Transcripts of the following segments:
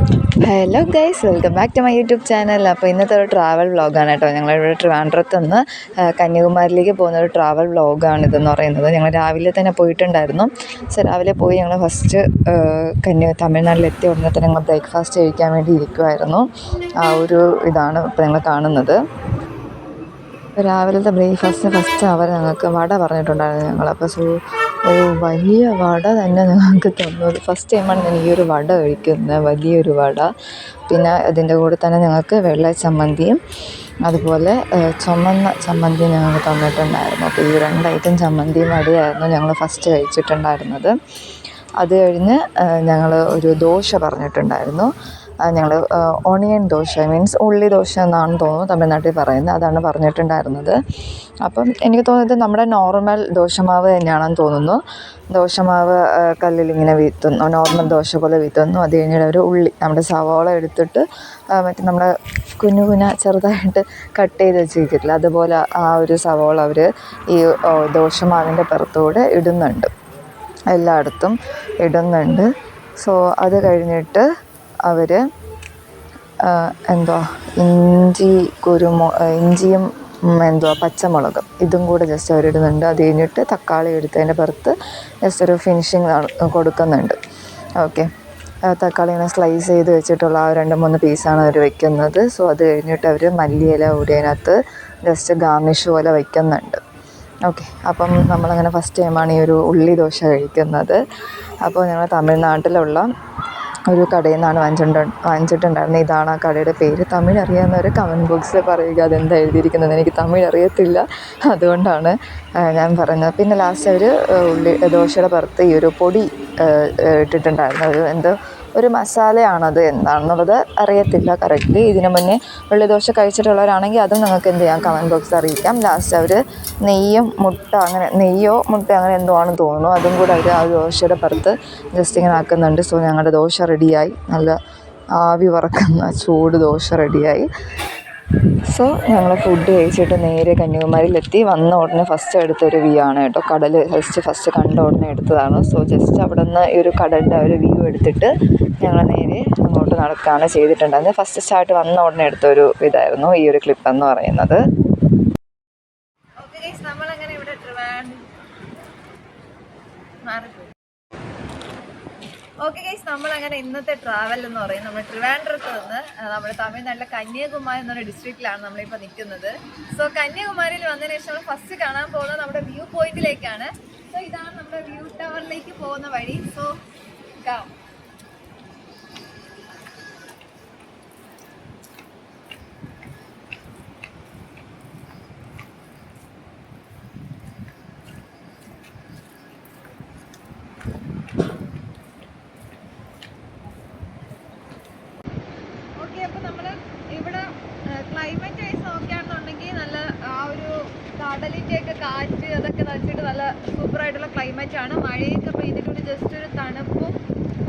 Hello guys, welcome back to my YouTube channel. അപ്പോൾ ഇന്നത്തെ ഒരു ട്രാവൽ വ്ളോഗാണ് കേട്ടോ. ഞങ്ങളിവിടെ ട്രിവാൻഡ്രത്ത് നിന്ന് കന്യാകുമാരിയിലേക്ക് പോകുന്ന ഒരു ട്രാവൽ വ്ളോഗാണ് ഇതെന്ന് പറയുന്നത്. ഞങ്ങൾ രാവിലെ തന്നെ പോയിട്ടുണ്ടായിരുന്നു. രാവിലെ പോയി ഞങ്ങൾ ഫസ്റ്റ് തമിഴ്നാട്ടിലെത്തിയ ഉടനെ തന്നെ ഞങ്ങൾ ബ്രേക്ക്ഫാസ്റ്റ് കഴിക്കാൻ വേണ്ടി ഇരിക്കുമായിരുന്നു. ആ ഒരു ഇതാണ് ഇപ്പോൾ ഞങ്ങൾ കാണുന്നത്. രാവിലത്തെ ബ്രേക്ക്ഫാസ്റ്റിന് ഫസ്റ്റ് അവർ ഞങ്ങൾക്ക് വട പറഞ്ഞിട്ടുണ്ടായിരുന്നു. അപ്പോൾ ഒരു വലിയ വട തന്നെ ഞങ്ങൾക്ക് തന്നു. ഫസ്റ്റ് ടൈമാണ് ഞാൻ ഈ ഒരു വട കഴിക്കുന്നത്, വലിയൊരു വട. പിന്നെ അതിൻ്റെ കൂടെ തന്നെ ഞങ്ങൾക്ക് വെള്ള ചമ്മന്തിയും അതുപോലെ ചുമന്ന ചമ്മന്തിയും ഞങ്ങൾക്ക് തന്നിട്ടുണ്ടായിരുന്നു. അപ്പോൾ ഈ 2 ഐറ്റം ചമ്മന്തിയും വടയായിരുന്നു ഞങ്ങൾ ഫസ്റ്റ് കഴിച്ചിട്ടുണ്ടായിരുന്നത്. അത് കഴിഞ്ഞ് ഞങ്ങൾ ഒരു ദോശ പറഞ്ഞിട്ടുണ്ടായിരുന്നു. ഞങ്ങൾ ഓണിയൻ ദോശ, മീൻസ് ഉള്ളി ദോശ എന്നാണ് തോന്നുന്നു തമിഴ്നാട്ടിൽ പറയുന്നത്. അതാണ് പറഞ്ഞിട്ടുണ്ടായിരുന്നത്. അപ്പം എനിക്ക് തോന്നുന്നത് നമ്മുടെ നോർമൽ ദോശമാവ് തന്നെയാണെന്ന് തോന്നുന്നു. ദോശമാവ് കല്ലിലിങ്ങനെ വീത്തുന്നു, നോർമൽ ദോശ പോലെ വീത്തുന്നു. അത് കഴിഞ്ഞിട്ട് ഒരു ഉള്ളി, നമ്മുടെ സവാള എടുത്തിട്ട് മറ്റേ നമ്മുടെ കുഞ്ഞു ചെറുതായിട്ട് കട്ട് ചെയ്ത് വെച്ചിട്ടില്ല, അതുപോലെ ആ ഒരു സവാള അവർ ഈ ദോശമാവിൻ്റെ പുറത്തൂടെ ഇടുന്നുണ്ട്, എല്ലായിടത്തും ഇടുന്നുണ്ട്. അത് കഴിഞ്ഞിട്ട് അവർ ഇഞ്ചിയും പച്ചമുളകും ഇതും കൂടെ ജസ്റ്റ് അവരിടുന്നുണ്ട്. അത് കഴിഞ്ഞിട്ട് തക്കാളി എടുത്തതിൻ്റെ പുറത്ത് ജസ്റ്റ് ഒരു ഫിനിഷിങ് കൊടുക്കുന്നുണ്ട്. ഓക്കെ, തക്കാളി ഇങ്ങനെ സ്ലൈസ് ചെയ്ത് വെച്ചിട്ടുള്ള ആ 2-3 പീസാണ് അവർ വെക്കുന്നത്. അത് കഴിഞ്ഞിട്ട് അവർ മല്ലിയില കൂടി അതിനകത്ത് ജസ്റ്റ് ഗാർണിഷ് പോലെ വയ്ക്കുന്നുണ്ട്. ഓക്കെ, അപ്പം നമ്മളങ്ങനെ ഫസ്റ്റ് ടൈമാണ് ഈ ഒരു ഉള്ളി ദോശ കഴിക്കുന്നത്. അപ്പോൾ ഞങ്ങൾ തമിഴ്നാട്ടിലുള്ള ഒരു കടയിൽ നിന്നാണ് വാങ്ങിച്ചിട്ടുണ്ടായിരുന്നത്. ഇതാണ് ആ കടയുടെ പേര്. തമിഴ് അറിയാവുന്നവർ കമൻറ്റ് ബോക്സിൽ പറയുക അതെന്താ എഴുതിയിരിക്കുന്നത്. എനിക്ക് തമിഴ് അറിയത്തില്ല, അതുകൊണ്ടാണ് ഞാൻ പറയുന്നത്. പിന്നെ ലാസ്റ്റ് അവർ ഉള്ളി ദോശയുടെ പുറത്ത് ഈ ഒരു പൊടി ഇട്ടിട്ടുണ്ടായിരുന്നു. ഒരു മസാലയാണത്, എന്താണെന്നുള്ളത് അറിയത്തില്ല കറക്റ്റ്ലി. ഇതിനു മുന്നേ ഉള്ളിദോശ കഴിച്ചിട്ടുള്ളവരാണെങ്കിൽ അതും നിങ്ങൾക്ക് എന്ത് ചെയ്യാം, കമൻറ്റ് ബോക്സിൽ അറിയിക്കാം. ലാസ്റ്റ് അവർ നെയ്യോ മുട്ട അങ്ങനെ എന്തോ ആണെന്ന് തോന്നുന്നു, അതും കൂടെ അവർ ആ ദോശയുടെ പുറത്ത് ജസ്റ്റ് ഇങ്ങനെ ആക്കുന്നുണ്ട്. ഞങ്ങളുടെ ദോശ റെഡിയായി, നല്ല ആവി പറക്കുന്ന ചൂട് ദോശ റെഡിയായി. ഞങ്ങൾ ഫുഡ് കഴിച്ചിട്ട് നേരെ കന്യാകുമാരിയിലെത്തി. വന്ന ഉടനെ ഫസ്റ്റ് എടുത്തൊരു വ്യൂ ആണ് കേട്ടോ, കടൽ ഫസ്റ്റ് കണ്ട ഉടനെ എടുത്തതാണ്. ജസ്റ്റ് അവിടെ നിന്ന് ഈ ഒരു കടലിൻ്റെ ഒരു വ്യൂ എടുത്തിട്ട് ഞങ്ങൾ നേരെ അങ്ങോട്ട് നടക്കുകയാണ് ചെയ്തിട്ടുണ്ടായിരുന്നത്. ഫസ്റ്റ് സ്റ്റാർട്ട് വന്ന ഉടനെ എടുത്തൊരു ഇതായിരുന്നു ഈ ഒരു ക്ലിപ്പ് എന്ന് പറയുന്നത്. നമ്മളങ്ങനെ ഇവിടെ ഓക്കെ ഗൈസ്, നമ്മളങ്ങനെ ഇന്നത്തെ ട്രാവൽ എന്ന് പറയുന്നത് നമ്മൾ ട്രിവാൻഡ്രത്ത് നിന്ന് നമ്മുടെ തമിഴ്നാട്ടിലെ കന്യാകുമാരി എന്നൊരു ഡിസ്ട്രിക്റ്റിലാണ് നമ്മളിപ്പോൾ നിൽക്കുന്നത്. കന്യാകുമാരിയിൽ വന്നതിന് ശേഷം നമ്മൾ ഫസ്റ്റ് കാണാൻ പോകുന്നത് നമ്മുടെ വ്യൂ പോയിന്റിലേക്കാണ്. ഇതാണ് നമ്മുടെ വ്യൂ ടവറിലേക്ക് പോകുന്ന വഴി. അപ്പോൾ നമ്മൾ ഇവിടെ ക്ലൈമറ്റ് വൈസ് നോക്കുകയാണെന്നുണ്ടെങ്കിൽ നല്ല ആ ഒരു കടലിൻ്റെയൊക്കെ കാറ്റ് അതൊക്കെ നനച്ചിട്ട് നല്ല സൂപ്പറായിട്ടുള്ള ക്ലൈമറ്റാണ്. മഴയൊക്കെ പെയ്തിട്ടുണ്ട്, ജസ്റ്റ് ഒരു തണുപ്പും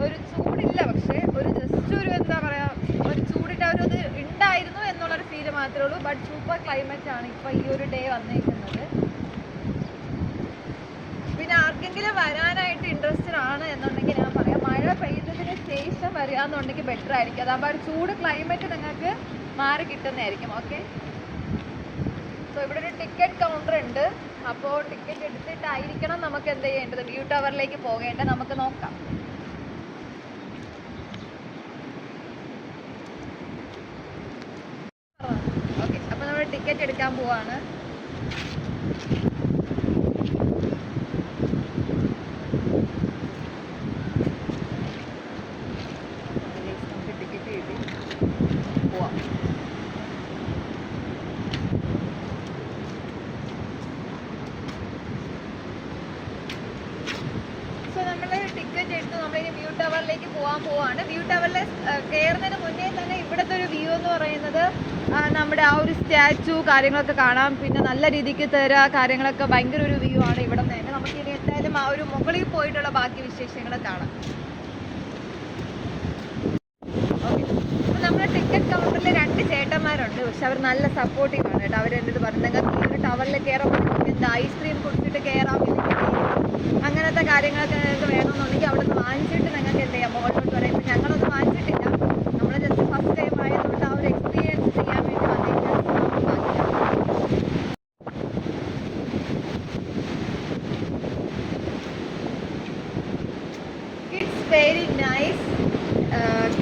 ഒരു ചൂടില്ല, പക്ഷേ ഒരു ജസ്റ്റ് ഒരു എന്താ പറയുക, ഒരു ചൂടിൻ്റെ ഒരു ഇത് ഉണ്ടായിരുന്നു എന്നുള്ളൊരു ഫീല് മാത്രമേ ഉള്ളൂ. ബട്ട് സൂപ്പർ ക്ലൈമറ്റാണ് ഇപ്പോൾ ഈ ഒരു ഡേ വന്നിരിക്കുന്നത്. പിന്നെ ആർക്കെങ്കിലും വരാനായിട്ട് ഇൻട്രസ്റ്റഡ് ആണ് എന്നുണ്ടെങ്കിൽ ഞാൻ പറയാം, മഴ പെയ്തതിന് ശേഷം വരികയെന്നുണ്ടെങ്കിൽ ബെറ്റർ ആയിരിക്കും. അതാകുമ്പോൾ ഒരു ചൂട് ക്ലൈമറ്റ് നിങ്ങൾക്ക് മാറി കിട്ടുന്നതായിരിക്കും. ഓക്കെ, ഇവിടെ ഒരു ടിക്കറ്റ് കൗണ്ടർ ഉണ്ട്. അപ്പോൾ ടിക്കറ്റ് എടുത്തിട്ടായിരിക്കണം നമുക്ക് എന്ത് ചെയ്യേണ്ടത്, വ്യൂ ടവറിലേക്ക് പോകേണ്ടത്. നമുക്ക് നോക്കാം. ഓക്കെ, അപ്പോൾ നമ്മൾ ടിക്കറ്റ് എടുക്കാൻ പോവാണ്. ടിക്കറ്റ് എടുത്ത് നമ്മളിനി വ്യൂ ടവറിലേക്ക് പോവാണ്. വ്യൂ ടവറിൽ കയറുന്നതിന് മുന്നേ തന്നെ ഇവിടുത്തെ ഒരു വ്യൂ എന്ന് പറയുന്നത് നമ്മുടെ ആ ഒരു സ്റ്റാച്ചു കാര്യങ്ങളൊക്കെ കാണാം. പിന്നെ നല്ല രീതിക്ക് കാര്യങ്ങളൊക്കെ ഭയങ്കര ഒരു വ്യൂ ആണ് ഇവിടെ നിന്ന് തന്നെ. നമുക്ക് ഇനി എന്തായാലും ആ ഒരു മുകളിൽ പോയിട്ടുള്ള ബാക്കി വിശേഷങ്ങൾ കാണാം. ഓക്കെ, അപ്പോൾ നമ്മുടെ ടിക്കറ്റ് കൗണ്ടറിൽ 2 ചേട്ടന്മാരുണ്ട്. പക്ഷെ അവർ നല്ല സപ്പോർട്ടീവ് ആണ് കേട്ടോ. അവർ എൻ്റെ അടുത്ത് പറഞ്ഞു, നിങ്ങൾക്ക് ഈ ഒരു ടവറിൽ കയറാൻ എന്താ ഐസ്ക്രീം കുടിച്ചിട്ട് കയറാം, അങ്ങനത്തെ കാര്യങ്ങളൊക്കെ നിങ്ങൾക്ക് വേണമെന്നുണ്ടെങ്കിൽ അവിടെ നിന്ന് വാങ്ങിച്ചിട്ട് നിങ്ങൾക്ക് എന്ത് ചെയ്യാം, മുകളിലോട്ട് പറയാം. ഇപ്പം ഞങ്ങളൊന്നും വാങ്ങിച്ചിട്ടില്ല,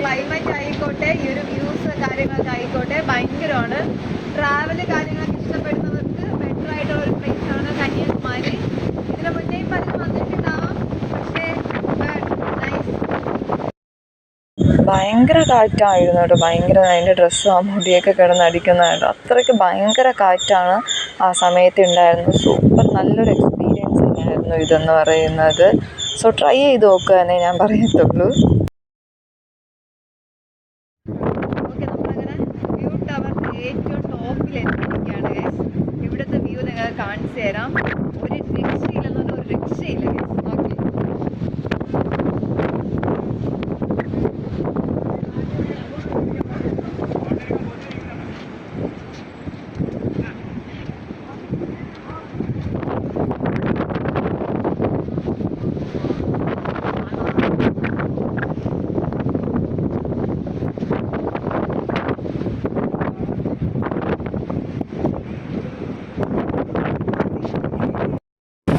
ക്ലൈമറ്റ് ആയിക്കോട്ടെ ഈ ഒരു വ്യൂസ് കാര്യങ്ങളൊക്കെ ആയിക്കോട്ടെ ഭയങ്കരമാണ്. ട്രാവല് കാര്യങ്ങളൊക്കെ ഇഷ്ടപ്പെടുന്നവർക്ക് ബെറ്റർ ആയിട്ടുള്ള ഒരു പ്ലേസ് ആണ് കന്യാകുമാരി. ഇതിന് മുന്നേ പലരും വന്നിട്ടുണ്ടാവാം, പക്ഷേ ഭയങ്കര കാറ്റായിരുന്നു കേട്ടോ. ഭയങ്കര അതിൻ്റെ ഡ്രസ്സും ആ മുടിയൊക്കെ കിടന്നടിക്കുന്നതായിട്ട് അത്രയ്ക്ക് ഭയങ്കര കാറ്റാണ് ആ സമയത്ത് ഉണ്ടായിരുന്നത്. സൂപ്പർ നല്ലൊരു എക്സ്പീരിയൻസ് തന്നെയായിരുന്നു ഇതെന്ന് പറയുന്നത്. സോ ട്രൈ ചെയ്ത് നോക്കുക എന്നേ ഞാൻ പറയത്തുള്ളൂ. ഓക്കെ, നമ്മളങ്ങനെ വ്യൂ ടവറിൻ്റെ ഏറ്റവും ടോപ്പിൽ എത്തിയിരിക്കുകയാണ് ഗൈസ്. ഇവിടുത്തെ വ്യൂ നിങ്ങൾ കാണിച്ചു തരാം. ഒരു രക്ഷയില്ലെന്ന് പറഞ്ഞാൽ ഒരു രക്ഷയില്ല ഗൈസ്.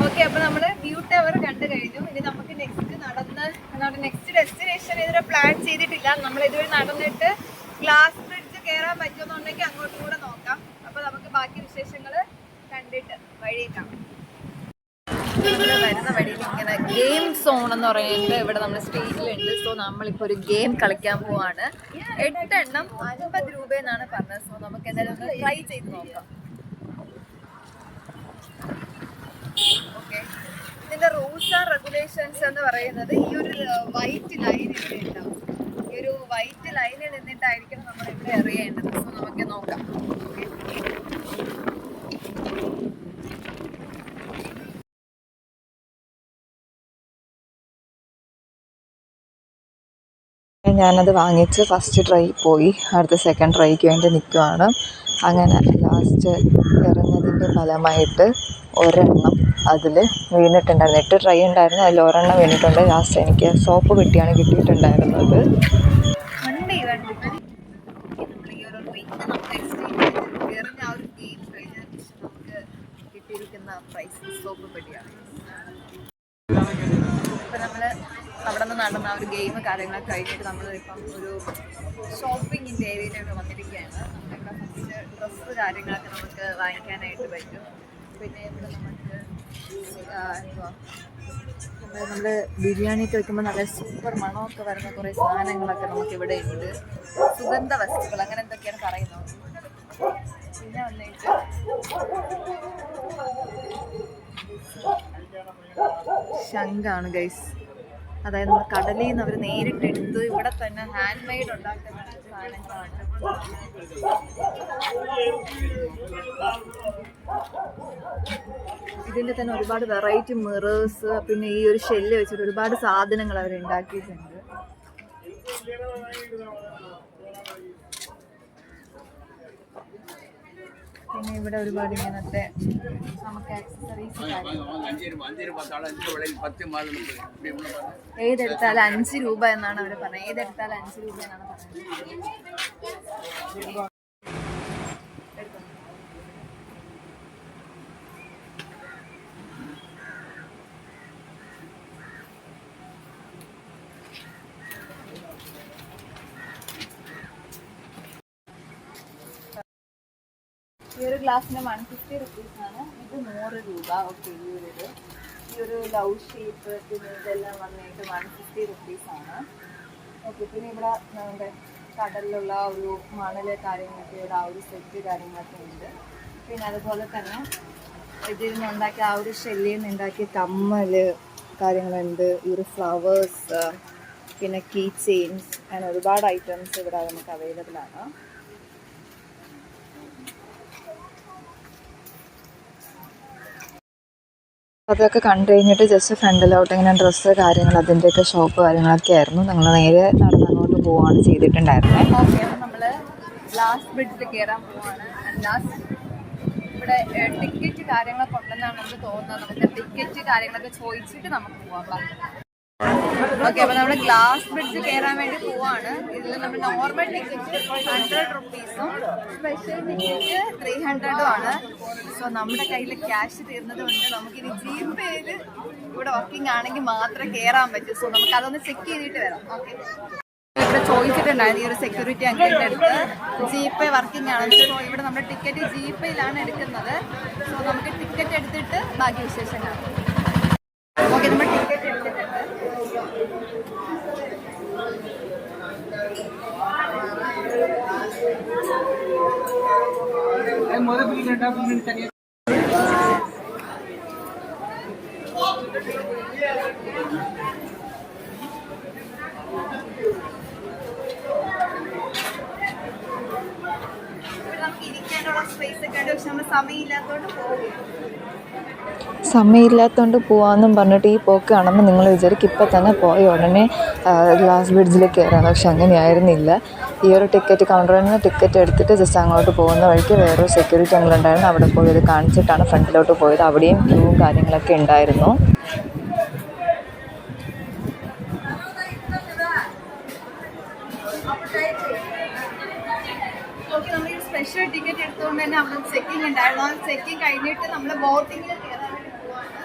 ഓക്കെ, അപ്പോൾ നമ്മൾ വ്യൂ ടവർ കണ്ടു കഴിഞ്ഞു. ഇനി നമുക്ക് നെക്സ്റ്റ് ഡെസ്റ്റിനേഷൻ ഇതുവരെ പ്ലാൻ ചെയ്തിട്ടില്ല. നമ്മൾ ഇതുവരെ നടന്നിട്ട് ഗ്ലാസ് ബ്രിഡ്ജ് കയറാൻ പറ്റുമെന്നുണ്ടെങ്കിൽ അങ്ങോട്ടും കൂടെ നോക്കാം. അപ്പോൾ നമുക്ക് ബാക്കി വിശേഷങ്ങൾ കണ്ടിട്ട് വഴിയേക്കാം. നമ്മൾ വരുന്ന വഴിയിൽ ഇങ്ങനെ ഗെയിം സോൺ എന്ന് പറയുന്നത് ഇവിടെ നമ്മുടെ സ്ട്രീറ്റിലുണ്ട്. സോ നമ്മളിപ്പോൾ ഒരു ഗെയിം കളിക്കാൻ പോവാണ്. 8 എണ്ണം 50 രൂപയെന്നാണ് പറഞ്ഞത്. സോ നമുക്ക് എന്തായാലും ഒന്ന് ട്രൈ ചെയ്ത് നോക്കാം. ഓക്കെ, ഇതിൻ്റെ റൂൾസ് ആൻഡ് റെഗുലേഷൻസ് എന്ന് പറയുന്നത് ഈ ഒരു വൈറ്റ് ലൈൻ ഇവിടെ ഉണ്ടാവും. ഈ ഒരു വൈറ്റ് ലൈനിൽ നിന്നിട്ടായിരിക്കും നമ്മൾ ഇവിടെ എറിയേണ്ടത്. സോ നമുക്ക് നോക്കാം. ഞാനത് വാങ്ങിച്ച് ഫസ്റ്റ് ട്രൈ പോയി, അടുത്ത സെക്കൻഡ് ട്രൈക്ക് വേണ്ടി നിൽക്കുവാണ്. അങ്ങനെ ലാസ്റ്റ് എറിഞ്ഞതിൻ്റെ ഫലമായിട്ട് ഒരെണ്ണം അതിൽ വീണിട്ടുണ്ടായിരുന്നു. 8 ട്രൈ ഉണ്ടായിരുന്നു, അതിൽ ഒരെണ്ണം വീണിട്ടുണ്ട്. ലാസ്റ്റ് എനിക്ക് സോപ്പ് പെട്ടിയാണ് കിട്ടിയിട്ടുണ്ടായിരുന്നത്. സോപ്പ് പെട്ടിയാണ്. ഇപ്പം നമ്മൾ അവിടെ നിന്ന് നടന്ന ആ ഒരു ഗെയിം കാര്യങ്ങളൊക്കെ കഴിഞ്ഞിട്ട് നമ്മളിപ്പം ഒരു ഷോപ്പിങ്ങിൻ്റെ ഏരിയയിലൊക്കെ വന്നിരിക്കുകയാണ്. നമ്മളിപ്പം ഫസ്റ്റ് ഡ്രസ്സ് കാര്യങ്ങളൊക്കെ നമുക്ക് വാങ്ങിക്കാനായിട്ട് പറ്റും. പിന്നെ ഇവിടെ നമുക്ക് നമ്മൾ ബിരിയാണിയൊക്കെ വെക്കുമ്പോൾ നല്ല സൂപ്പർ മണമൊക്കെ വരുന്ന കുറേ സാധനങ്ങളൊക്കെ നമുക്കിവിടെ ഉണ്ട്. സുഗന്ധ വസ്തുക്കൾ അങ്ങനെ എന്തൊക്കെയാണ് പറയുന്നത്. പിന്നെ വന്നിട്ട് ശംഖാണ് ഗൈസ്. അതായത് നമ്മൾ കടലിൽ നിന്ന് അവർ നേരിട്ടെടുത്ത് ഇവിടെ തന്നെ ഹാൻഡ് മെയ്ഡ് ഉണ്ടാക്കുന്ന സാധനങ്ങളാണ്. ഇതിൻ്റെ തന്നെ ഒരുപാട് വെറൈറ്റി മിറേഴ്സ്, പിന്നെ ഈ ഒരു ഷെല്ല് വെച്ചിട്ട് ഒരുപാട് സാധനങ്ങൾ അവർ ഉണ്ടാക്കിയിട്ടുണ്ട്. പിന്നെ ഇവിടെ ഒരുപാട് ഇങ്ങനത്തെ നമുക്ക് ആക്സസറീസ് ഏതെടുത്താലും 5 രൂപ എന്നാണ് അവർ പറഞ്ഞത്. ഏതെടുത്താലും 5 രൂപ എന്നാണ് പറഞ്ഞത്. ഈ ഒരു ഗ്ലാസ്സിന് 150 റുപ്പീസാണ്. ഇത് 100 രൂപ. ഓക്കെ, ഈ ഒരു ലവ് ഷേപ്പ് പിന്നെ ഇതെല്ലാം വന്നിട്ട് 150 റുപ്പീസാണ്. ഓക്കെ, പിന്നെ ഇവിടെ നമ്മുടെ കടലിലുള്ള ഒരു മണല് കാര്യങ്ങളൊക്കെ ഇവിടെ ആ ഒരു സെറ്റ് കാര്യങ്ങളൊക്കെ ഉണ്ട്. പിന്നെ അതുപോലെ തന്നെ ഇതിൽ നിന്നുണ്ടാക്കിയ ആ ഒരു ഷെല്ലിൽ നിന്ന് ഉണ്ടാക്കിയ കമ്മൽ കാര്യങ്ങളുണ്ട്. ഈ ഒരു ഫ്ലവേഴ്സ്, പിന്നെ കീ ചെയിൻസ്, അങ്ങനെ ഒരുപാട് ഐറ്റംസ് ഇവിടെ നമുക്ക് അവൈലബിൾ ആണ്. അതൊക്കെ കണ്ടു കഴിഞ്ഞിട്ട് ജസ്റ്റ് ഫ്രണ്ടിലോട്ട് ഇങ്ങനെ ഡ്രസ്സ് കാര്യങ്ങൾ അതിൻ്റെയൊക്കെ ഷോപ്പ് കാര്യങ്ങളൊക്കെ ആയിരുന്നു. ഞങ്ങൾ നേരെ നടന്നങ്ങോട്ട് പോവുകയാണ് ചെയ്തിട്ടുണ്ടായിരുന്നത്. ഓക്കെ, അപ്പം നമ്മൾ ഗ്ലാസ് ബ്രിഡ്ജിൽ കയറാൻ പോവുകയാണ്. ഇവിടെ ടിക്കറ്റ് കാര്യങ്ങളൊക്കെ ഉണ്ടെന്നാണ് നമുക്ക് തോന്നുന്നത്. നമുക്ക് ടിക്കറ്റ് കാര്യങ്ങളൊക്കെ ചോദിച്ചിട്ട് നമുക്ക് പോകാം. ഓക്കെ, അപ്പോൾ നമ്മൾ ഗ്ലാസ് ബ്രിഡ്ജ് കയറാൻ വേണ്ടി പോവാണ്. ഇതിൽ നമ്മൾ നോർമൽ ടിക്കറ്റ് 100 റുപ്പീസും സ്പെഷ്യൽ ടിക്കറ്റ് 300 ആണ്. സോ നമ്മുടെ കയ്യിൽ ക്യാഷ് തീർന്നത് കൊണ്ട് നമുക്കിനി ജിപേയിൽ ഇവിടെ വർക്കിംഗ് ആണെങ്കിൽ മാത്രമേ കയറാൻ പറ്റൂ. സോ നമുക്ക് അതൊന്ന് ചെക്ക് ചെയ്തിട്ട് വരാം. ഓക്കെ, ഇവിടെ ചോദിച്ചിട്ടുണ്ടായിരുന്നു ഈ ഒരു സെക്യൂരിറ്റി അങ്കിളിൻ്റെ അടുത്ത് GPay വർക്കിംഗ് ആണ്. സോ ഇവിടെ നമ്മുടെ ടിക്കറ്റ് GPayയിലാണ് എടുക്കുന്നത്. സോ നമുക്ക് ടിക്കറ്റ് എടുത്തിട്ട് ബാക്കി വിശേഷങ്ങൾ. ഓക്കെ, നമ്മൾ ടിക്കറ്റ് എടുത്തിട്ടുണ്ട്. സമയമില്ലാത്തതുകൊണ്ട് പോവാമെന്നും പറഞ്ഞിട്ട് ഈ പോക്ക് കാണുമ്പോൾ നിങ്ങൾ വിചാരിക്കും ഇപ്പം തന്നെ പോയി ഉടനെ ഗ്ലാസ് ബ്രിഡ്ജിൽ കയറാം. പക്ഷെ അങ്ങനെയായിരുന്നില്ല. ഈ ഒരു ടിക്കറ്റ് കൗണ്ടറിൽ നിന്ന് ടിക്കറ്റ് എടുത്തിട്ട് ജസ്റ്റ് അങ്ങോട്ട് പോകുന്ന വഴിക്ക് വേറൊരു സെക്യൂരിറ്റി അങ്കിളുണ്ടായിരുന്നു. അവിടെ പോയി ഇത് കാണിച്ചിട്ടാണ് ഫ്രണ്ടിലോട്ട് പോയത്. അവിടെയും ക്യൂവും കാര്യങ്ങളൊക്കെ ഉണ്ടായിരുന്നു. സ്പെഷ്യൽ ടിക്കറ്റ് എടുത്തുകൊണ്ട് തന്നെ അവിടെ ചെക്കിങ് ഉണ്ടായിരുന്നു. ആ ചെക്കിങ് കഴിഞ്ഞിട്ട് നമ്മൾ ബോട്ടിങ്ങിൽ കയറാൻ വേണ്ടി പോവാണ്.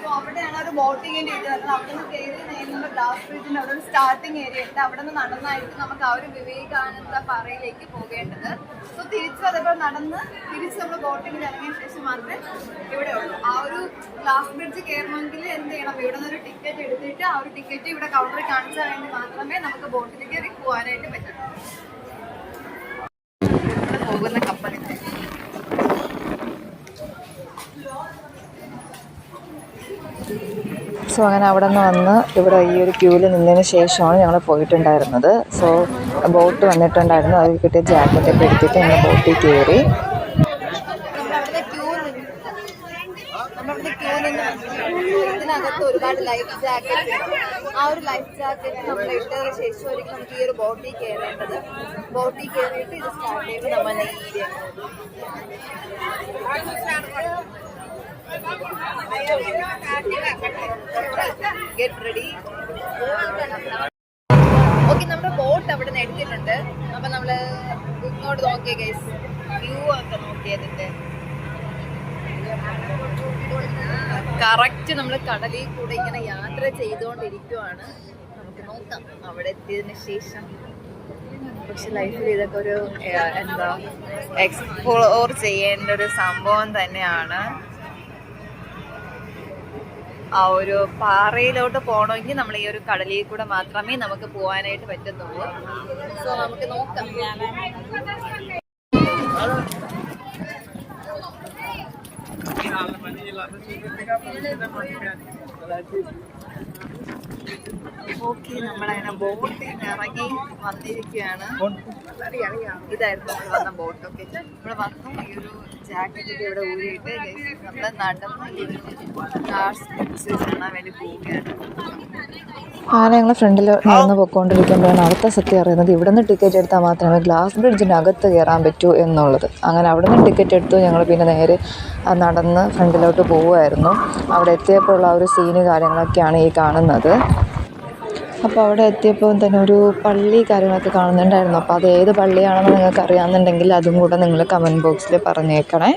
സോ അവിടെയാണ് ഒരു ബോട്ടിങ്ങിൻ്റെ ഇത് വരുന്നത്. അവിടെ നിന്ന് കയറി നേരിടുമ്പോൾ ഗ്ലാസ് ബ്രിഡ്ജിൻ്റെ അവിടെ ഒരു സ്റ്റാർട്ടിങ് ഏരിയ ഉണ്ട്. അവിടെ നിന്ന് നടന്നായിരിക്കും നമുക്ക് ആ ഒരു വിവേകാനന്ദ പാറയിലേക്ക് പോകേണ്ടത്. സോ തിരിച്ചു അതേപോലെ നടന്ന് തിരിച്ച് നമ്മൾ ബോട്ടിങ്ങിൽ ഇറങ്ങിയ ശേഷം മാത്രമേ ഇവിടെ ഉള്ളൂ. ആ ഒരു ഗ്ലാസ് ബ്രിഡ്ജ് കയറണമെങ്കിൽ എന്ത് ചെയ്യണം? ഇവിടെ നിന്ന് ഒരു ടിക്കറ്റ് എടുത്തിട്ട് ആ ഒരു ടിക്കറ്റ് ഇവിടെ കൗണ്ടറിൽ കാണിച്ചാൽ വേണ്ടി മാത്രമേ നമുക്ക് ബോട്ടിൽ കയറി പോകാനായിട്ട് പറ്റുള്ളൂ. പോകുന്ന കപ്പലിന്റെ സോ അങ്ങനെ അവിടെ നിന്ന് വന്ന് ഇവിടെ ഈ ഒരു ക്യൂവിൽ നിന്നതിന് ശേഷമാണ് ഞങ്ങൾ പോയിട്ടുണ്ടായിരുന്നത്. സോ ബോട്ട് വന്നിട്ടുണ്ടായിരുന്നു. അതിൽ കിട്ടിയ ജാക്കറ്റൊക്കെ എടുത്തിട്ട് ഞങ്ങൾ ബോട്ടിൽ കയറി. ഇതിനകത്ത് ഒരുപാട് ലൈഫ് ജാക്കറ്റ്, ആ ഒരു ലൈഫ് ജാക്കറ്റ് നമ്മൾ ഇട്ടതിന് ശേഷം ഒരിക്കലും നമുക്ക് ഈ ഒരു ബോട്ടിൽ കയറേണ്ടത്. ബോട്ടിൽ കയറിയിട്ട് ഇത് സ്റ്റാർട്ട് ചെയ്ത് നമ്മൾ ഗെറ്റ് റെഡി. ഓക്കെ, നമ്മുടെ ബോട്ട് അവിടെ നിന്ന് എടുത്തിട്ടുണ്ട്. അപ്പൊ നമ്മള് ഇങ്ങോട്ട് നോക്കിയ ഗൈസ് വ്യൂ ഒക്കെ നോക്കിയതിന്റെ കറക്റ്റ് നമ്മൾ കടലിൽ കൂടെ ഇങ്ങനെ യാത്ര ചെയ്തുകൊണ്ടിരിക്കുവാണ്. നമുക്ക് നോക്കാം അവിടെ എത്തിയതിന് ശേഷം. പക്ഷെ ലൈഫിൽ ഇതൊക്കെ ഒരു എന്താ എക്സ്പ്ലോർ ചെയ്യേണ്ട ഒരു സംഭവം തന്നെയാണ്. ആ ഒരു പാറയിലോട്ട് പോകണമെങ്കിൽ നമ്മൾ ഈ ഒരു കടലിൽ കൂടെ മാത്രമേ നമുക്ക് പോകാനായിട്ട് പറ്റുന്നുള്ളൂ. സോ നമുക്ക് നോക്കാം. ഓക്കെ, നമ്മളങ്ങനെ ബോട്ടിൽ ഇറങ്ങി വന്നിരിക്കുകയാണ്. ഇതായിരുന്നു നമ്മൾ വന്ന ബോട്ട്. ഓക്കെ, ഇവിടെ വന്നു. ഈ ഒരു ജാക്കറ്റൊക്കെ ഇവിടെ ഊരിയിട്ട് നമ്മൾ നടന്ന് ഈ ഒരു കാണാൻ വേണ്ടി പോവുകയാണ്. അങ്ങനെ ഞങ്ങൾ ഫ്രണ്ടിൽ നടന്ന് പോയിക്കൊണ്ടിരിക്കുമ്പോഴാണ് അവിടുത്തെ സത്യം അറിയുന്നത് ഇവിടെ നിന്ന് ടിക്കറ്റ് എടുത്താൽ മാത്രമേ ഗ്ലാസ് ബ്രിഡ്ജിൻ്റെ അകത്ത് കയറാൻ പറ്റൂ എന്നുള്ളത്. അങ്ങനെ അവിടെ നിന്ന് ടിക്കറ്റ് എടുത്തു. ഞങ്ങൾ പിന്നെ നേരെ നടന്ന് ഫ്രണ്ടിലോട്ട് പോവുമായിരുന്നു. അവിടെ എത്തിയപ്പോൾ ഉള്ള ഒരു സീന് കാര്യങ്ങളൊക്കെയാണ് ഈ കാണുന്നത്. അപ്പോൾ അവിടെ എത്തിയപ്പോൾ തന്നെ ഒരു പള്ളി കാര്യങ്ങളൊക്കെ കാണുന്നുണ്ടായിരുന്നു. അപ്പോൾ അത് ഏത് പള്ളിയാണെന്ന് നിങ്ങൾക്ക് അറിയാമെന്നുണ്ടെങ്കിൽ അതും കൂടെ നിങ്ങൾ കമൻറ്റ് ബോക്സിൽ പറഞ്ഞേക്കണേ.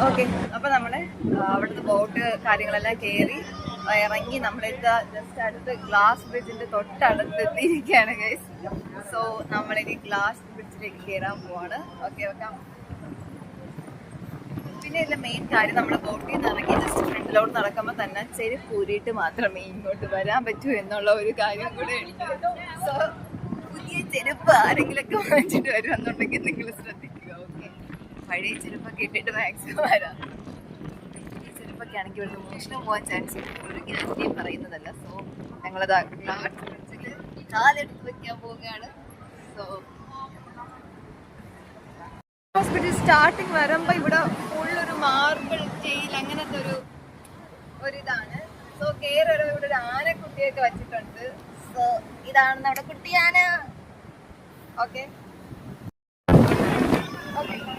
ഓക്കെ, അപ്പോൾ നമ്മൾ അവിടുത്തെ ബോട്ട് കാര്യങ്ങളെല്ലാം കയറി ഇറങ്ങി നമ്മളിത് ജസ്റ്റ് അടുത്ത് ഗ്ലാസ് ബ്രിഡ്ജിൻ്റെ തൊട്ടടുത്ത് എത്തിയിരിക്കുകയാണ് ഗൈസ്. സോ നമ്മളിനി ഗ്ലാസ് ബ്രിഡ്ജിലേക്ക് കയറാൻ പോവാണ്. ഓക്കെ, വെക്കാം. പിന്നെ ഇതിലെ മെയിൻ കാര്യം നമ്മൾ ബോട്ടിൽ നിന്ന് ഇറങ്ങി ജസ്റ്റ് ഫ്രണ്ടിലോട്ട് നടക്കുമ്പോൾ തന്നെ ചെരുപ്പ് ഊരിയിട്ട് മാത്രമേ ഇങ്ങോട്ട് വരാൻ പറ്റൂ എന്നുള്ള ഒരു കാര്യം കൂടെ ഉണ്ട്. സോ പുതിയ ചെരുപ്പ് ആരെങ്കിലുമൊക്കെ വാങ്ങിച്ചിട്ട് വരുമെന്നുണ്ടെങ്കിൽ നിങ്ങൾ ശ്രദ്ധിക്കുക. ഓക്കെ, പഴയ ചെരുപ്പൊക്കെ ഇട്ടിട്ട് മാക്സിമം വരാം. ഈ ചെരുപ്പൊക്കെ ആണെങ്കിൽ ഇവിടുത്തെ മോഷണം പോകാൻ ചാൻസ് ഒരു ഗ്യാരണ്ടിയും പറയുന്നതല്ല. സോ ഞങ്ങളത് ഗ്ലാസ് ബ്രിഡ്ജിൽ കാലെടുത്ത് വെക്കാൻ പോവുകയാണ്. സോ ഹോസ്പിറ്റൽ സ്റ്റാർട്ടിങ് വരുമ്പോൾ ഇവിടെ ഫുള്ളൊരു മാർബിൾ സ്റ്റൈൽ അങ്ങനത്തെ ഒരിതാണ്. സോ കേരള ഇവിടെ ഒരു ആനക്കുട്ടിയൊക്കെ വെച്ചിട്ടുണ്ട്. സോ ഇതാണ് നമ്മുടെ കുട്ടിയാന. ഓക്കെ,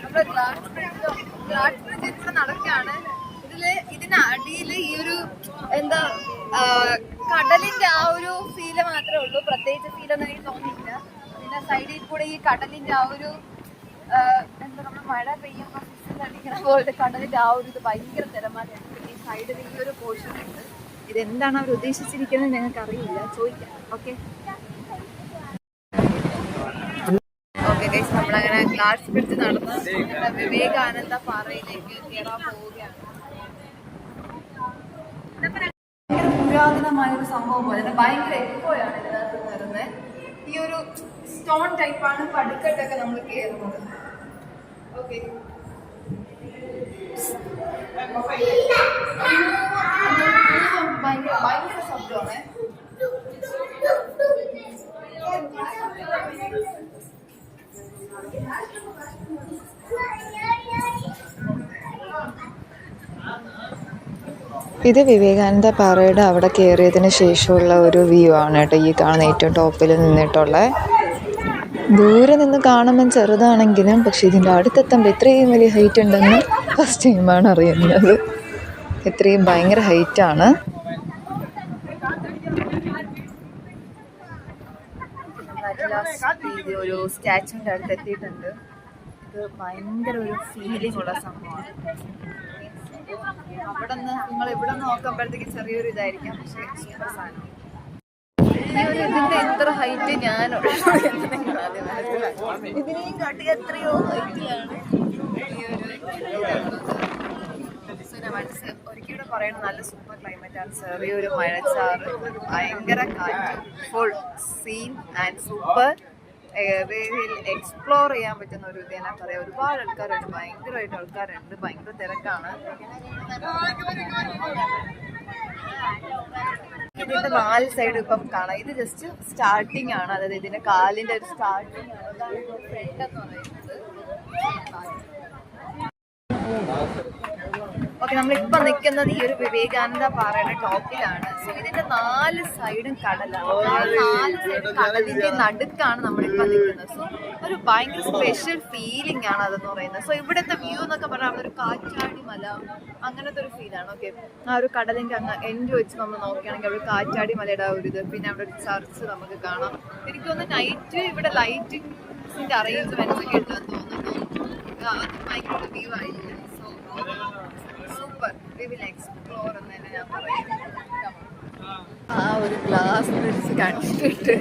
നമ്മുടെ ഗ്ലാസ് ബ്രിഡ്ജിൽ കൂടെ നടക്കുകയാണ്. ഇതിന് അടിയിൽ ഈ ഒരു എന്താ കടലിന്റെ ആ ഒരു ഫീല് മാത്രമേ ഉള്ളൂ. പ്രത്യേകിച്ച് ഫീലൊന്നും എനിക്ക് തോന്നിയില്ല. പിന്നെ സൈഡിൽ കൂടെ ഈ കടലിന്റെ ആ ഒരു എന്താ നമ്മൾ മഴ പെയ്യുമ്പോൾ അടിക്കുന്ന പോലത്തെ കടലിന്റെ ആ ഒരു ഇത് ഭയങ്കര തിരമാലയാണ്. പിന്നെ ഈ സൈഡിൽ ഈ ഒരു പോർഷൻ ഉണ്ട്. ഇതെന്താണ് അവർ ഉദ്ദേശിച്ചിരിക്കുന്നത് ഞങ്ങൾക്ക് അറിയില്ല, ചോദിക്കാം. ഓക്കെ ഓക്കെ ഗൈസ്, നമ്മളങ്ങനെ ഗ്ലാസ് ബ്രിഡ്ജ് നടന്ന് വിവേകാനന്ദ പാറയിലേക്ക് കയറാൻ പോവുകയാണ്. പുരാതനമായ ഒരു സംഭവം പോലെ ഭയങ്കര എക്കോയാണ് ഇതിനകത്ത് വരുന്നത്. ഈ ഒരു സ്റ്റോൺ ടൈപ്പാണ് പടിക്കെട്ടൊക്കെ നമ്മൾ കയറുന്നത്. ഓക്കെ ഭയങ്കര ഭയങ്കര ശബ്ദമാണ്. ഇത് വിവേകാനന്ദ പാറയുടെ അവിടെ കയറിയതിന് ശേഷമുള്ള ഒരു വ്യൂ ആണ് കേട്ടോ ഈ കാണുന്ന ഏറ്റവും ടോപ്പിൽ നിന്നിട്ടുള്ള. ദൂരെ നിന്ന് കാണുമ്പോൾ ചെറുതാണെങ്കിലും പക്ഷെ ഇതിൻ്റെ അടുത്തെത്തുമ്പോൾ ഇത്രയും വലിയ ഹൈറ്റ് ഉണ്ടെന്ന് ഫസ്റ്റ് ടൈമാണ് അറിയുന്നത്. ഇത്രയും ഭയങ്കര ഹൈറ്റാണ്. ഒരു സ്റ്റാച്ചുവിൻ്റെ അടുത്ത് എത്തിയിട്ടുണ്ട്. ഇത് ഭയങ്കര ഒരു ഫീലിംഗ് ഉള്ള സംഭവമാണ്. അവിടെ നിന്ന് നിങ്ങൾ ഇവിടെ നോക്കുമ്പോഴത്തേക്ക് ചെറിയൊരു ഇതായിരിക്കാം, പക്ഷേ സൂപ്പർ സാധനം. ഈ ഒരു ഇതിന്റെ എത്ര ഹൈറ്റ് ഞാൻ ഇതിനെയും കാട്ടി എത്രയോ ഹൈറ്റിലാണ് ഈ ഒരു ഒരിക്കലും പറയണം. നല്ല സൂപ്പർ ക്ലൈമറ്റ് ആണ്. ചെറിയൊരു മഴച്ചാറ്, ഭയങ്കര കാറ്റ്, full scene and super. Explore ചെയ്യാൻ പറ്റുന്ന ഒരു ഇത് തന്നെ പറയാം. ഒരുപാട് ആൾക്കാരുണ്ട്, ഭയങ്കരമായിട്ട് ആൾക്കാരുണ്ട്, ഭയങ്കര തിരക്കാണ്. ഇതിന്റെ 4 സൈഡ് ഇപ്പം കാണാം. ഇത് ജസ്റ്റ് സ്റ്റാർട്ടിങ് ആണ്, അതായത് ഇതിന്റെ കാലിന്റെ ഒരു സ്റ്റാർട്ടിങ് ആണ്. അതാണ് ഇപ്പോൾ ഫ്രണ്ട് എന്ന് പറയുന്നത്. ഓക്കെ, നമ്മളിപ്പോൾ നിൽക്കുന്നത് ഈ ഒരു വിവേകാനന്ദ പാറയുടെ ടോപ്പിലാണ്. സോ ഇതിന്റെ 4 സൈഡും കടലാണ്. 4 സൈഡും കടലിന്റെ നടുക്കാണ് നമ്മളിപ്പോൾ നിൽക്കുന്നത്. സോ ഒരു ഭയങ്കര സ്പെഷ്യൽ ഫീലിംഗ് ആണ് അതെന്ന് പറയുന്നത്. സോ ഇവിടുത്തെ വ്യൂ എന്നൊക്കെ പറഞ്ഞാൽ ഒരു കാറ്റാടി മല അങ്ങനത്തെ ഒരു ഫീലാണ്. ഓക്കെ, ആ ഒരു കടലിന്റെ അങ്ങ് എൻഡ് വെച്ച് നമ്മൾ നോക്കുകയാണെങ്കിൽ അവിടെ കാറ്റാടി മലയുടെ ആ ഒരു ഇത്, പിന്നെ അവിടെ ഒരു ചർച്ച് നമുക്ക് കാണാം. എനിക്ക് തോന്നുന്നു നൈറ്റ് ഇവിടെ ലൈറ്റിംഗിന്റെ അറേഞ്ച്മെന്റ്സ് ഒക്കെ ഉണ്ടെന്ന് തോന്നുന്നു. അത് ഭയങ്കര വ്യൂ ആയിരിക്കും. സൂപ്പർ, വി വിൽ എക്സ്പ്ലോർ എന്ന് തന്നെ ഞാൻ പറയും. ആ ഒരു ഗ്ലാസ് ബ്രിഡ്ജ് കണ്ടിട്ട്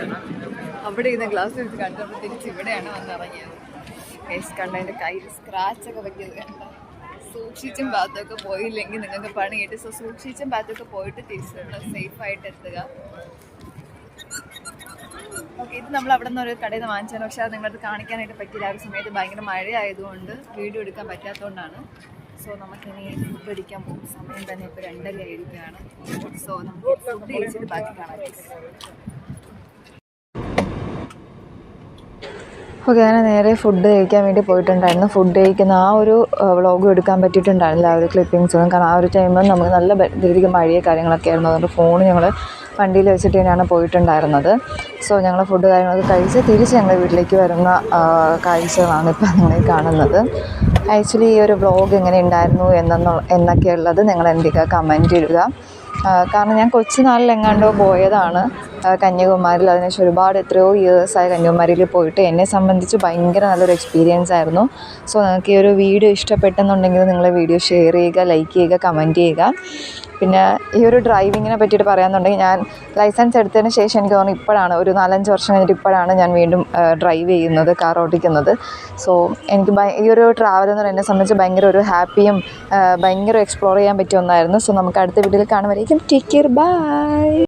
അവിടെ ഇരുന്ന ഗ്ലാസ് ബ്രിഡ്ജ് കണ്ടപ്പോൾ തിരിച്ച് ഇവിടെയാണ് വന്നിറങ്ങിയത്. ഫേസ് കണ്ട എൻ്റെ കയ്യിൽ സ്ക്രാച്ചൊക്കെ പറ്റിയത് കണ്ട. സൂക്ഷിച്ചും ഭാഗത്തൊക്കെ പോയില്ലെങ്കിൽ നിങ്ങൾക്ക് പണി കിട്ടും. സോ സൂക്ഷിച്ചും ഭാഗത്തൊക്കെ പോയിട്ട് തിരിച്ചുള്ള സേഫായിട്ട് എത്തുക. ഓക്കെ, ഇത് നമ്മൾ അവിടെ നിന്ന് ഒരു കടയിൽ നിന്ന് വാങ്ങിച്ചാണ്. പക്ഷെ അത് നിങ്ങളത് കാണിക്കാനായിട്ട് പറ്റില്ല. ആ ഒരു സമയത്ത് ഭയങ്കര മഴയായതുകൊണ്ട് വീഡിയോ എടുക്കാൻ പറ്റാത്തതുകൊണ്ടാണ്. സോ നമുക്കിനി ഫുഡ് അടിക്കാൻ പോകും. സമയം തന്നെ ഇപ്പോൾ 2:30 ആയിരിക്കുകയാണ്. സോ നമുക്ക് ഫുഡ് കഴിച്ചിട്ട് ബാക്കി കാണാം. ഓക്കെ, അങ്ങനെ നേരെ ഫുഡ് കഴിക്കാൻ വേണ്ടി പോയിട്ടുണ്ടായിരുന്നു. ഫുഡ് കഴിക്കുന്ന ആ ഒരു വ്ളോഗും എടുക്കാൻ പറ്റിയിട്ടുണ്ടായിരുന്നില്ല, ആ ഒരു ക്ലിപ്പിങ്സൊന്നും. കാരണം ആ ഒരു ടൈമിൽ നമുക്ക് നല്ല രീതിക്ക് മഴയോ കാര്യങ്ങളൊക്കെ ആയിരുന്നു. അതുകൊണ്ട് ഫോൺ ഞങ്ങൾ വണ്ടിയിൽ വെച്ചിട്ട് തന്നെയാണ് പോയിട്ടുണ്ടായിരുന്നത്. സോ ഞങ്ങൾ ഫുഡ് കാര്യങ്ങളൊക്കെ കഴിച്ച് തിരിച്ച് ഞങ്ങൾ വീട്ടിലേക്ക് വരുന്ന കാഴ്ചകളാണ് ഇപ്പോൾ നിങ്ങൾ കാണുന്നത്. ആക്ച്വലി ഈ ഒരു വ്ളോഗ് എങ്ങനെ ഉണ്ടായിരുന്നു എന്നൊക്കെയുള്ളത് നിങ്ങൾ എന്തൊക്കെ കമൻറ്റ് ഇടുക. കാരണം ഞാൻ കൊച്ചുനാളിൽ എങ്ങാണ്ടോ പോയതാണ് കന്യാകുമാരിയിൽ. അതിനുശേഷം ഒരുപാട് എത്രയോ ഇയേഴ്സായി കന്യാകുമാരിയിൽ പോയിട്ട്. എന്നെ സംബന്ധിച്ച് ഭയങ്കര നല്ലൊരു എക്സ്പീരിയൻസ് ആയിരുന്നു. സോ നിങ്ങൾക്ക് ഈ ഒരു വീഡിയോ ഇഷ്ടപ്പെട്ടെന്നുണ്ടെങ്കിൽ നിങ്ങൾ വീഡിയോ ഷെയർ ചെയ്യുക, ലൈക്ക് ചെയ്യുക, കമൻറ്റ് ചെയ്യുക. പിന്നെ ഈ ഒരു ഡ്രൈവിങ്ങിനെ പറ്റിയിട്ട് പറയാമെന്നുണ്ടെങ്കിൽ ഞാൻ ലൈസൻസ് എടുത്തതിന് ശേഷം എനിക്ക് തോന്നുന്നു ഇപ്പോഴാണ് ഒരു 4-5 വർഷം കഴിഞ്ഞിട്ട് ഇപ്പോഴാണ് ഞാൻ വീണ്ടും ഡ്രൈവ് ചെയ്യുന്നത്, കാർ ഓടിക്കുന്നത്. സോ എനിക്ക് ഈ ഒരു ട്രാവൽ എന്ന് പറയുന്നത് എന്നെ സംബന്ധിച്ച് ഭയങ്കര ഒരു ഹാപ്പിയും ഭയങ്കര എക്സ്പ്ലോർ ചെയ്യാൻ പറ്റിയ ഒന്നായിരുന്നു. സോ നമുക്ക് അടുത്ത വീഡിയോയിൽ കാണുമ്പോഴേക്കും ടേക്ക് കെയർ, ബൈ.